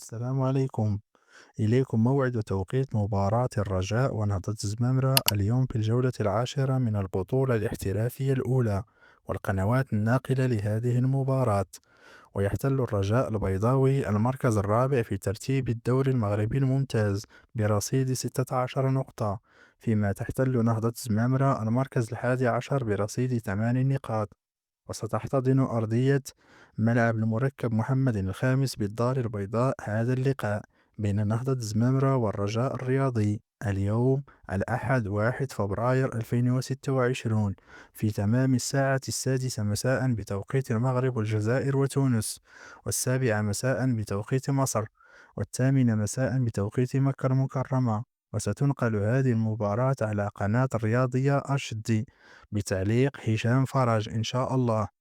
السلام عليكم. إليكم موعد وتوقيت مباراة الرجاء ونهضة الزمامرة اليوم في الجولة العاشرة من البطولة الاحترافية الأولى، والقنوات الناقلة لهذه المباراة. ويحتل الرجاء البيضاوي المركز الرابع في ترتيب الدوري المغربي الممتاز برصيد 16 نقطة، فيما تحتل نهضة الزمامرة المركز الحادي عشر برصيد 8 نقاط. وستحتضن أرضية ملعب المركب محمد الخامس بالدار البيضاء هذا اللقاء بين نهضة الزمامرة والرجاء الرياضي اليوم الأحد 1 فبراير 2026 في تمام الساعة 6 مساء بتوقيت المغرب والجزائر وتونس، والسابعة مساء بتوقيت مصر، والثامنة مساء بتوقيت مكة المكرمة. وستنقل هذه المباراة على قناة الرياضية أشدي بتعليق هشام فرج إن شاء الله.